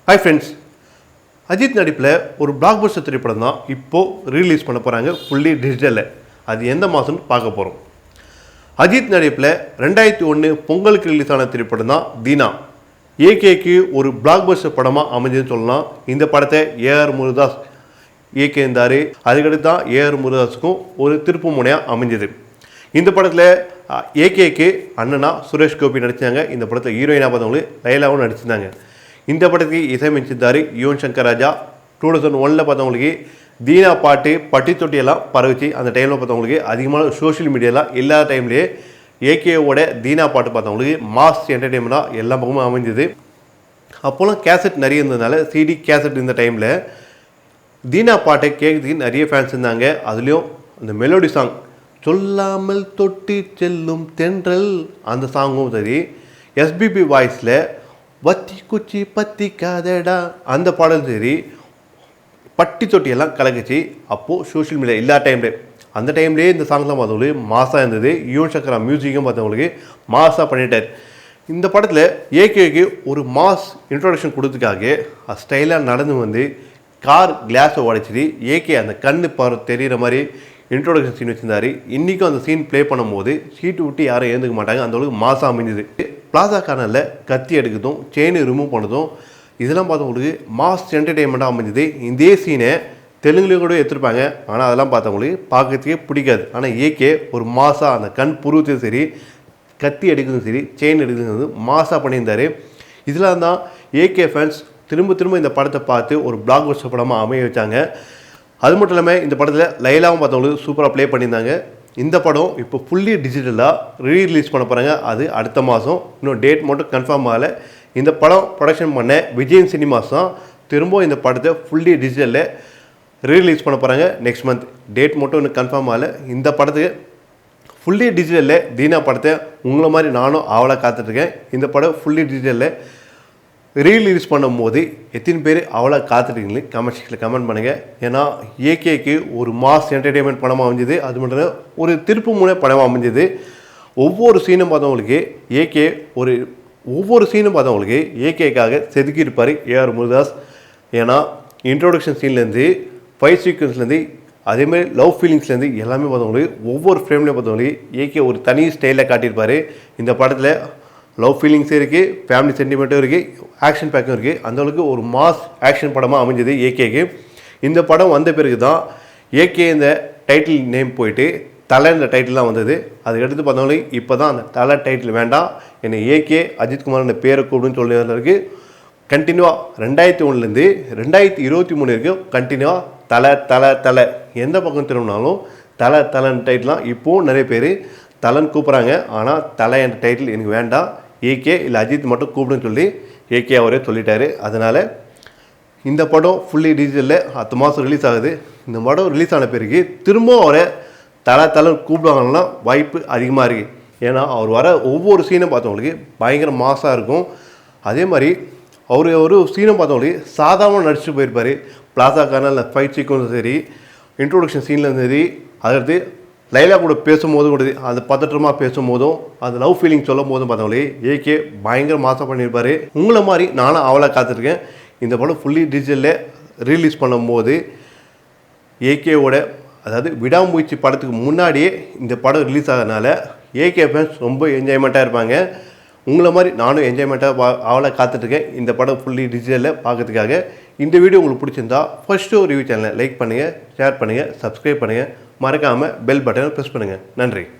Hi friends, Ajith நடிப்பில் ஒரு black Bastar திரைப்படம் தான் இப்போது ரிலீஸ் பண்ண போகிறாங்க ஃபுல்லி டிஜிட்டலில். அது எந்த மாதம்னு பார்க்க போகிறோம். அஜித் நடிப்பில் 2001 பொங்கலுக்கு ரிலீஸ் ஆன திரைப்படம் தான் தீனா. ஏகேக்கு ஒரு பிளாக் பஸ்டர் படமாக அமைஞ்சதுன்னு சொல்லலாம். இந்த படத்தை ஏஆர் முருகதாஸ் இயக்கியிருந்தார். அதுக்கடுத்து தான் ஏஆர் முருகதாஸுக்கும் ஒரு திருப்பு முனையாக அமைஞ்சது. இந்த படத்தில் ஏகேக்கு அண்ணனா சுரேஷ் கோபி நடித்தாங்க. இந்த படத்தில் ஹீரோயினாக பார்த்தவங்களுக்கு லைலாவும் நடிச்சிருந்தாங்க. இந்த படத்துக்கு இசையமைச்சிருந்தார் யுவன் சங்கர் ராஜா. 2001 பார்த்தவங்களுக்கு தீனா பாட்டு பட்டி தொட்டியெல்லாம் பரவிச்சு. அந்த டைமில் பார்த்தவங்களுக்கு அதிகமான சோஷியல் மீடியாலாம் இல்லாத டைம்லேயே ஏகேவோட தீனா பாட்டு பார்த்தவங்களுக்கு மாஸ் என்டர்டெயின்மெண்ட்டாக எல்லா பக்கமும் அமைஞ்சது. அப்போலாம் கேசட் நிறைய இருந்ததுனால சிடி கேசட் இந்த டைமில் தீனா பாட்டை கேட்குறதுக்கு நிறைய ஃபேன்ஸ் இருந்தாங்க. அதுலேயும் அந்த மெலோடி சாங் சொல்லாமல் தொட்டி செல்லும் தென்றல் அந்த சாங்கும் சரி, எஸ்பிபி வாய்ஸில் வத்தி குச்சி பத்தி காதடா அந்த பாடலும் சரி, பட்டி தொட்டியெல்லாம் கலக்குச்சு. அப்போது சோஷியல் மீடியா எல்லா டைம்லேயே அந்த டைம்லேயே இந்த சாங்லாம் பார்த்தவங்களுக்கு மாசாக இருந்தது. யுவன் சங்கரா மியூசிக்கும் பார்த்தவங்களுக்கு மாசாக பண்ணிட்டார். இந்த படத்தில் ஏகேக்கு ஒரு மாஸ் இன்ட்ரோடக்ஷன் கொடுத்ததுக்காக ஸ்டைலாக நடந்து வந்து கார் கிளாஸை உடைச்சிட்டு ஏகே அந்த கண்ணு தெரிகிற மாதிரி இன்ட்ரோடக்ஷன் சீன் வச்சுருந்தாரு. இன்றைக்கும் அந்த சீன் ப்ளே பண்ணும்போது சீட்டு விட்டு யாரும் எழுந்துக்க மாட்டாங்க. அந்த அளவுக்கு மாசாக அமைஞ்சுது. பிளாசா கார்னரில் கத்தி எடுக்கிறதும் செயின் ரிமூவ் பண்ணதும் இதெல்லாம் பார்த்தவங்களுக்கு மாஸ் என்டர்டெயின்மெண்ட்டாக அமைஞ்சுது. இதே சீனை தெலுங்குலேயும் கூட எடுத்துருப்பாங்க. ஆனால் அதெல்லாம் பார்த்தவங்களுக்கு பார்க்கறதுக்கே பிடிக்காது. ஆனால் ஏகே ஒரு மாசாக அந்த கண் புருவத்தையும் சரி, கத்தி எடுக்கிறதும் சரி, செயின் எடுக்கிறது மாசாக பண்ணியிருந்தார். இதெல்லாம் தான் ஏகே ஃபேன்ஸ் திரும்ப இந்த படத்தை பார்த்து ஒரு பிளாக் பஸ்டர் படமாக அமைய வச்சாங்க. அது மட்டும் இல்லாமல் இந்த படத்தில் லைலாவும் பார்த்தவங்களுக்கு சூப்பராக ப்ளே பண்ணியிருந்தாங்க. இந்த படம் இப்போ ஃபுல்லி டிஜிட்டலாக ரீரிலீஸ் பண்ண போகிறாங்க. அது அடுத்த மாதம். இன்னும் டேட் மட்டும் கன்ஃபார்ம் ஆகலை. இந்த படம் ப்ரொடக்ஷன் பண்ண விஜயன் சினிமாஸ் தான் திரும்பவும் இந்த படத்தை ஃபுல்லி டிஜிட்டலில் ரீரிலீஸ் பண்ண போகிறாங்க நெக்ஸ்ட் மந்த். டேட் மட்டும் இன்னும் கன்ஃபார்ம் ஆகலை. இந்த படத்துக்கு ஃபுல்லி டிஜிட்டலில் தீனா படத்தை உங்களை மாதிரி நானும் ஆவலாக காத்துட்ருக்கேன். இந்த படம் ஃபுல்லி டிஜிட்டலில் ரீரிலீஸ் பண்ணும்போது எத்தனை பேர் அவ்வளோ காத்துட்டீங்களே கமெண்ட் செக்ஷனில் கமெண்ட் பண்ணுங்கள். ஏன்னா ஏகேக்கு ஒரு மாஸ் என்டர்டெயின்மெண்ட் படமாக அமைஞ்சது. அது மட்டும் இல்லை ஒரு திருப்பு முனை படமாக அமைஞ்சது. ஒவ்வொரு சீனும் பார்த்தவங்களுக்கு ஏகேக்காக செதுக்கியிருப்பார் ஏஆர் முருகதாஸ். ஏன்னா இன்ட்ரோடக்ஷன் சீன்லேருந்து ஃபைட் சீக்வன்ஸ்லேருந்து அதேமாதிரி லவ் ஃபீலிங்ஸ்லேருந்து எல்லாமே பார்த்தவங்களுக்கு ஒவ்வொரு ஃப்ரேம்லேயும் பார்த்தவங்களுக்கு ஏகே ஒரு தனி ஸ்டைலில் காட்டியிருப்பார். இந்த படத்தில் லவ் ஃபீலிங்ஸும் இருக்குது, ஃபேமிலி சென்டிமெண்ட்டும் இருக்குது, ஆக்ஷன் பேக்கும் இருக்குது. அந்தளவுக்கு ஒரு மாஸ் ஆக்ஷன் படமாக அமைஞ்சது ஏகேக்கு. இந்த படம் வந்த பிறகு தான் ஏகே இந்த டைட்டில் நேம் போயிட்டு தலை இந்த டைட்டில் தான் வந்தது. அதை எடுத்து பார்த்தவங்களுக்கு இப்போ தான் அந்த தலை டைட்டில் வேண்டாம், என்னை ஏகே அஜித்குமார் இந்த பேரை கூப்பிடுன்னு சொல்லிருக்கு. கண்டினியூவாக 2001 2023 வரைக்கும் கண்டினியூவாக தலை எந்த பக்கம் திரும்பினாலும் தலைன்னு டைட்டிலாம் இப்போது நிறைய பேர் தலைன்னு கூப்பிட்றாங்க. ஆனால் தலை என்ற டைட்டில் எனக்கு வேண்டாம், ஏகே இல்லை அஜித் மட்டும் கூப்பிடுன்னு சொல்லி ஏகே அவரே சொல்லிட்டாரு. அதனால் இந்த படம் ஃபுல்லி டிஜிட்டலில் அடுத்த மாதம் ரிலீஸ் ஆகுது. இந்த படம் ரிலீஸ் ஆன பிறகு திரும்பவும் அவரை தலைன்னு கூப்பிடுவாங்கன்னா வாய்ப்பு அதிகமாக இருக்குது. ஏன்னா அவர் வர ஒவ்வொரு சீனும் பார்த்தவங்களுக்கு பயங்கர மாசாக இருக்கும். அதே மாதிரி அவர் ஒரு சீனை பார்த்தவங்களுக்கு சாதாரணமாக நடிச்சுட்டு போயிருப்பார். பிளாசா கார்னரில் ஃபைட் சீக்வன்ஸும் சரி, இன்ட்ரோடக்ஷன் சீனில் சரி, அடுத்து லைலா கூட பேசும்போதும் கூட அந்த பதற்றமாக பேசும்போதும் அந்த லவ் ஃபீலிங் சொல்லும் போதும் பார்த்தவங்களே ஏகே பயங்கர மாசம் பண்ணியிருப்பார். உங்களை மாதிரி நானும் அவளை காத்திருக்கேன். இந்த படம் ஃபுல்லி டிஜிட்டலில் ரிலீஸ் பண்ணும்போது ஏகேவோட அதாவது விடாமுயற்சி படத்துக்கு முன்னாடியே இந்த படம் ரிலீஸ் ஆகிறதுனால ஏகே ஃபேன்ஸ் ரொம்ப என்ஜாய்மெண்ட்டாக இருப்பாங்க. உங்களை மாதிரி நானும் என்ஜாய்மெண்ட்டாக அவளை காத்துட்ருக்கேன் இந்த படம் ஃபுல்லி டிஜிட்டலில் பார்க்கறதுக்காக. இந்த வீடியோ உங்களுக்கு பிடிச்சிருந்தா ஃபர்ஸ்ட்டு ரிவ்யூ சேனலை லைக் பண்ணுங்கள், ஷேர் பண்ணுங்கள், சப்ஸ்கிரைப் பண்ணுங்கள், மறக்காமல் பெல் பட்டனை ப்ரெஸ் பண்ணுங்கள். நன்றி.